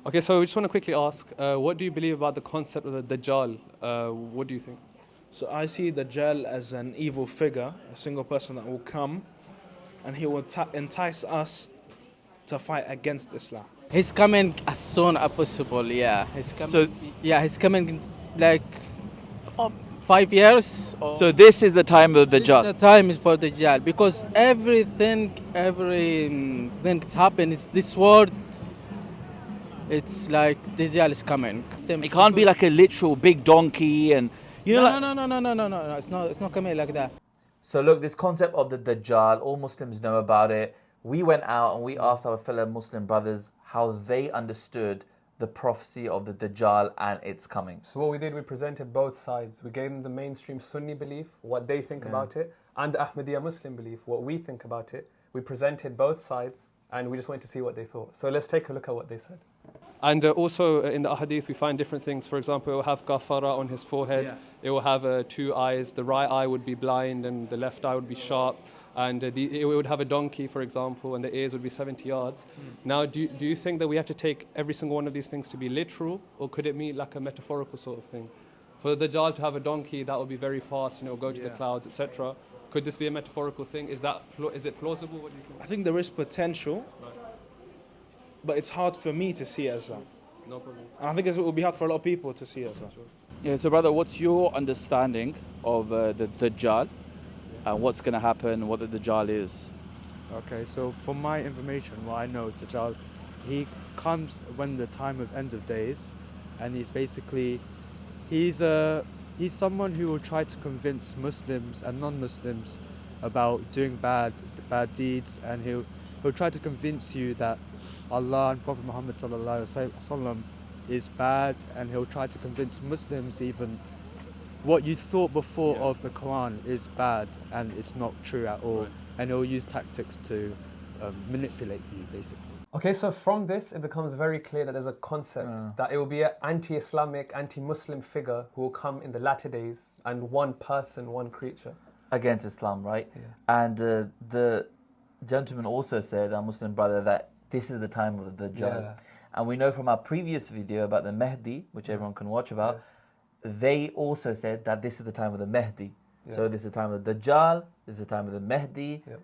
Okay, so we just want to quickly ask, what do you believe about the concept of the Dajjal? What do you think? So I see Dajjal as an evil figure, a single person that will come and he will entice us to fight against Islam. He's coming as soon as possible. Yeah, he's coming. So- he's coming like 5 years. So this is the time of the This is Dajjal. the time is for Dajjal because everything that's happened. It's this world. It's like Dajjal is coming. It can't be like a literal big donkey and you know. No. It's not coming like that. So look, this concept of the Dajjal, all Muslims know about it. We went out and we asked our fellow Muslim brothers how they understood the prophecy of the Dajjal and its coming. So what we did, we presented both sides. We gave them the mainstream Sunni belief, what they think about it, and the Ahmadiyya Muslim belief, what we think about it. We presented both sides and we just went to see what they thought. So let's take a look at what they said. And also in the ahadith we find different things. For example, it will have kafara on his forehead. Yeah. It will have 2 eyes. The right eye would be blind and the left eye would be sharp. And it would have a donkey, for example, and the ears would be 70 yards. Now, do you think that we have to take every single one of these things to be literal, or could it mean like a metaphorical sort of thing? For the Dajjal to have a donkey, that would be very fast, go to the clouds, etc. Could this be a metaphorical thing? Is it plausible? What do you think? I think there is potential, but it's hard for me to see it as that. No problem. And I think it will be hard for a lot of people to see it as that. Yeah, so brother, what's your understanding of the Dajjal and what's going to happen, what the Dajjal is? Okay, so from my information, what I know, Dajjal, he comes when the time of end of days, and he's someone who will try to convince Muslims and non-Muslims about doing bad deeds, and he'll try to convince you that Allah and Prophet Muhammad sallallahu alaihi wasallam is bad, and he'll try to convince Muslims even what you thought before of the Quran is bad and it's not true at all. Right. And he'll use tactics to manipulate you, basically. Okay, so from this, it becomes very clear that there's a concept that it will be an anti-Islamic, anti-Muslim figure who will come in the latter days, and one person, one creature. Against Islam, right? Yeah. And the gentleman also said, our Muslim brother, that this is the time of the Dajjal. Yeah. And we know from our previous video about the Mahdi, which everyone can watch about, they also said that this is the time of the Mahdi. Yeah. So this is the time of the Dajjal, this is the time of the Mahdi. Yeah.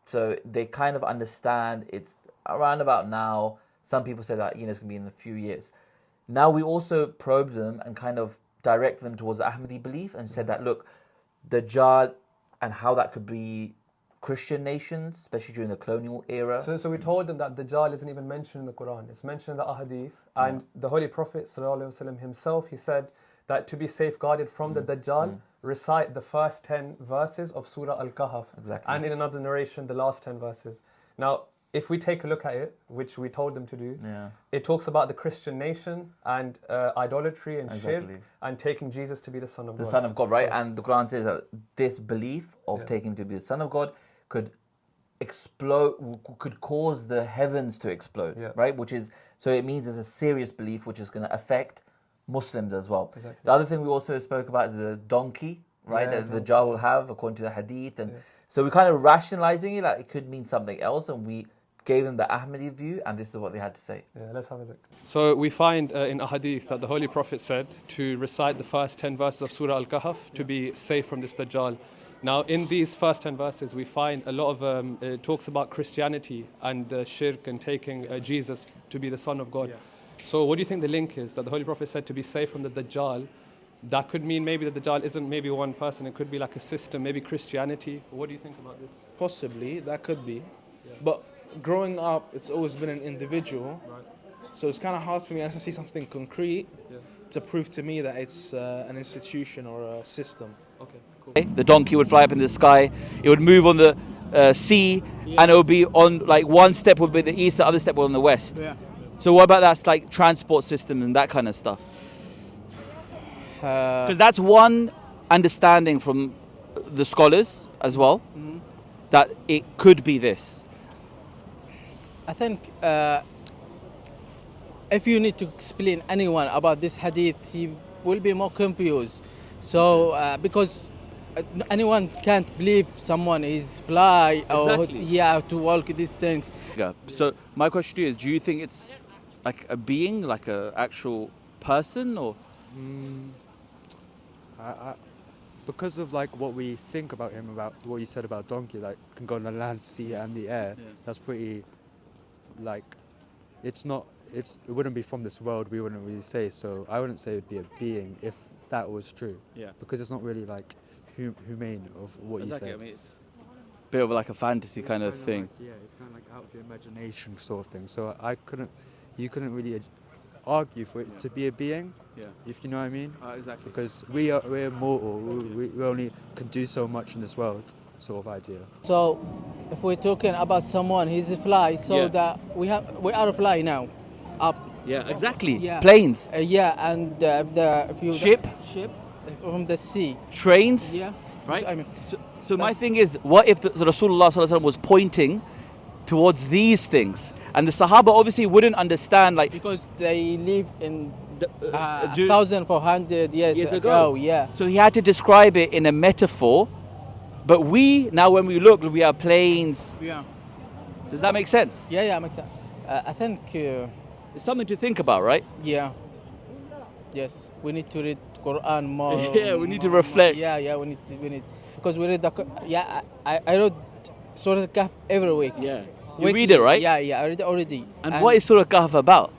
So they kind of understand it's around about now. Some people say that it's going to be in a few years. Now we also probed them and kind of direct them towards the Ahmadi belief and said that, look, Dajjal and how that could be Christian nations, especially during the colonial era. So we told them that Dajjal isn't even mentioned in the Quran. It's mentioned in the Ahadith. And the Holy Prophet ﷺ himself, he said that to be safeguarded from the Dajjal, recite the first 10 verses of Surah al-Kahf. Exactly. And in another narration, the last 10 verses. Now, if we take a look at it, which we told them to do, it talks about the Christian nation and idolatry and shirk and taking Jesus to be the Son of God. The Son of God, right? And the Quran says that this belief of taking him to be the Son of God could explode, could cause the heavens to explode, right? So it means it's a serious belief which is going to affect Muslims as well. Exactly. The other thing we also spoke about is the donkey, right? That the Dajjal will have according to the hadith. And so we're kind of rationalizing it, like it could mean something else, and we gave them the Ahmadi view, and this is what they had to say. Yeah, let's have a look. So we find in a hadith that the Holy Prophet said to recite the first 10 verses of Surah al-Kahf to be safe from this Dajjal. Now, in these first 10 verses, we find a lot of it talks about Christianity and shirk and taking Jesus to be the Son of God. So what do you think the link is? That the Holy Prophet said to be safe from the Dajjal. That could mean maybe the Dajjal isn't maybe one person. It could be like a system, maybe Christianity. What do you think about this? Possibly, that could be. But growing up, it's always been an individual. Right. So it's kind of hard for me unless I see something concrete to prove to me that it's an institution or a system. Okay, cool. The donkey would fly up in the sky, it would move on the sea, and it would be on, like, one step would be the east, the other step would be on the west. Yeah. So what about that's like transport system and that kind of stuff? Because that's one understanding from the scholars as well, that it could be this. I think if you need to explain anyone about this hadith, he will be more confused. So because anyone can't believe someone is fly or Exactly. to walk these things. Yeah. So my question to you is, do you think it's like a being, like a actual person, or I, because of like what we think about him, about what you said about donkey, like can go on the land, sea, and the air. Yeah. That's pretty, like, it wouldn't be from this world. We wouldn't really say. So I wouldn't say it'd be a being if that was true. Yeah. Because it's not really like humane of what exactly. you I said. mean, it's a bit of like a fantasy kind of thing. Like, yeah, it's kind of like out of the imagination sort of thing. So you couldn't really argue for it to be a being, Yeah. if you know what I mean. Exactly. Because we're mortal. We only can do so much in this world, sort of idea. So, if we're talking about someone, he's a fly. So Yeah. that we are a fly now, up. Yeah. Exactly. Yeah. Planes, Yeah, and if you Ship? from the sea. trains. Yes. Right. I mean, So my That's- thing is, what if the Rasulullah Sallallahu Alaihi Wasallam was pointing towards these things, and the Sahaba obviously wouldn't understand, like because they live in do- 1,400 years years ago. ago. Yeah. So he had to describe it in a metaphor. But we now, when we look, we have planes. Yeah. Does that make sense? Yeah. Makes sense. I think. It's something to think about, right? Yeah. Yes, we need to read Quran more. Yeah, we need to reflect. Yeah, we need because we read I read Surah al-Kahf every week. Yeah. You Weekly. read it, right? Yeah, I read it already. And what is Surah al-Kahf about?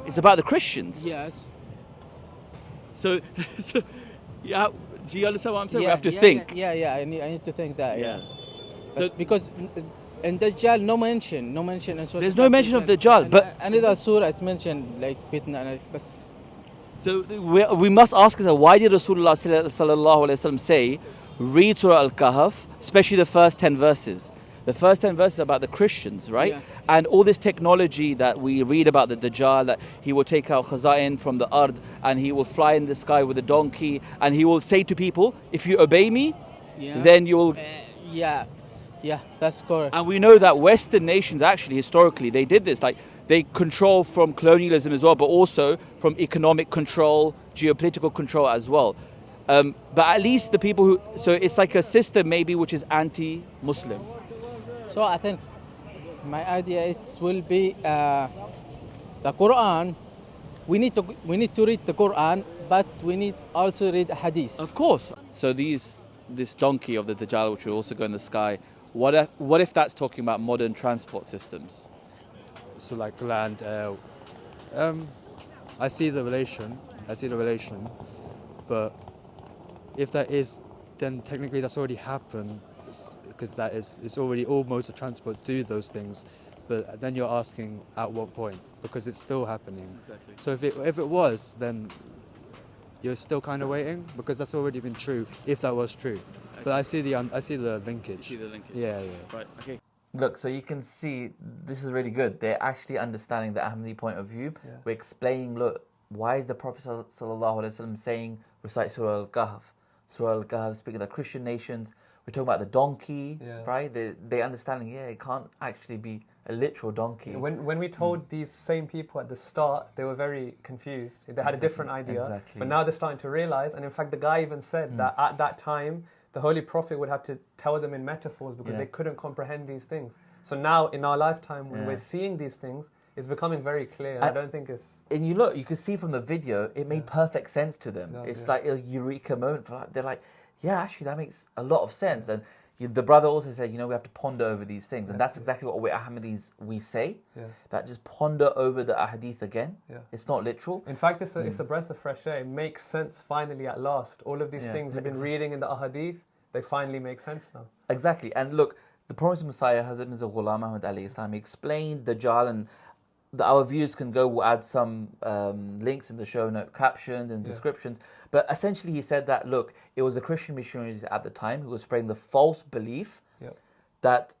It's about the Christians. Yes. So yeah, do you understand what I'm saying? Yeah, We have to yeah, think. Yeah. I need to think that. Yeah. So Because in Dajjal, no mention in Surah There's no al-Kahf. mention of Dajjal, And but- another surah is mentioned like fitna, but So we must ask ourselves, why did Rasulullah sallallahu alaihi wasallam say, read Surah al-Kahf, especially the first 10 verses? The first 10 verses are about the Christians, right? Yeah. And all this technology that we read about the Dajjal, that he will take out khaza'in from the ard, and he will fly in the sky with a donkey, and he will say to people, if you obey me, yeah. then you'll... Yeah, that's correct. And we know that Western nations actually, historically, they did this. Like, they control from colonialism as well, but also from economic control, geopolitical control as well. But at least the people who... So it's like a system maybe which is anti-Muslim. So I think my idea will be the Quran. We need to read the Quran, but we need also read Hadith. Of course. So this donkey of the Dajjal, which will also go in the sky, what if that's talking about modern transport systems? So like land, air. I see the relation, but if that is, then technically that's already happened, because it's already all modes of transport do those things. But then you're asking at what point, because it's still happening. Exactly. So if it was, then you're still kind of waiting, because that's already been true. If that was true, but I see the linkage. Yeah. Right, okay. Look, so you can see this is really good. They're actually understanding the Ahmadi point of view. Yeah. We're explaining, look, why is the Prophet sallallahu alaihi wasallam saying recite Surah al-Kahf? Surah al-Kahf speaking of the Christian nations. We're talking about the donkey, Yeah. right? They understanding, it can't actually be a literal donkey. When we told these same people at the start, they were very confused. They had a different idea. Exactly. But now they're starting to realize, and in fact the guy even said that at that time, the Holy Prophet would have to tell them in metaphors because they couldn't comprehend these things. So now in our lifetime, when we're seeing these things, it's becoming very clear. I don't think it's... And you could see from the video, it made perfect sense to them. It's like a eureka moment for they're like, yeah, actually that makes a lot of sense. And the brother also said, we have to ponder over these things. And that's exactly what we Ahmadis, we say. Yeah. That just ponder over the ahadith again. Yeah. It's not literal. In fact, it's a breath of fresh air. It makes sense finally at last. All of these Yeah, things we've been reading in the ahadith, they finally make sense now. Exactly. And look, the promised Messiah, Hazrat Mirza Ghulam Ahmad alayhi Islam, explained Dajjal, and our viewers can go, we'll add some links in the show note, captions and descriptions. But essentially he said that, look, it was the Christian missionaries at the time who were spreading the false belief that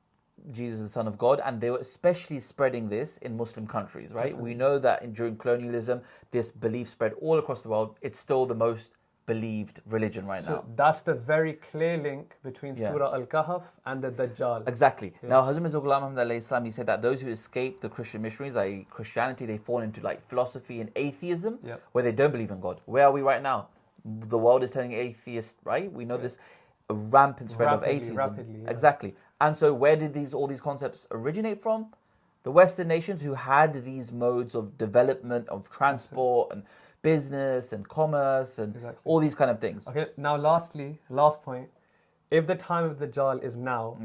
Jesus is the Son of God, and they were especially spreading this in Muslim countries, right? Definitely. We know that during colonialism, this belief spread all across the world. It's still the most believed religion right now. So that's the very clear link between Surah al-Kahf and the Dajjal. Exactly. Now, Hazrat Mirza Ghulam Ahmad alayhi Islam, he said that those who escape the Christian missionaries, i.e. Christianity, they fall into like philosophy and atheism, where they don't believe in God. Where are we right now? The world is turning atheist, right? We know this rampant spread of atheism. Rapidly. Exactly. And so where did all these concepts originate from? The Western nations who had these modes of development, of transport and business and commerce and all these kind of things. Okay, now last point. If the time of the Dajjal is now,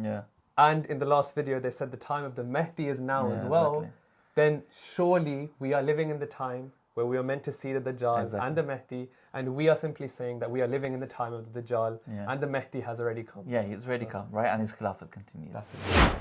and in the last video they said the time of the Mahdi is now as well, then surely we are living in the time where we are meant to see the Dajjal and the Mahdi, and we are simply saying that we are living in the time of the Dajjal and the Mahdi has already come. Yeah, he's already come, right? And his Khilafat continues. That's it.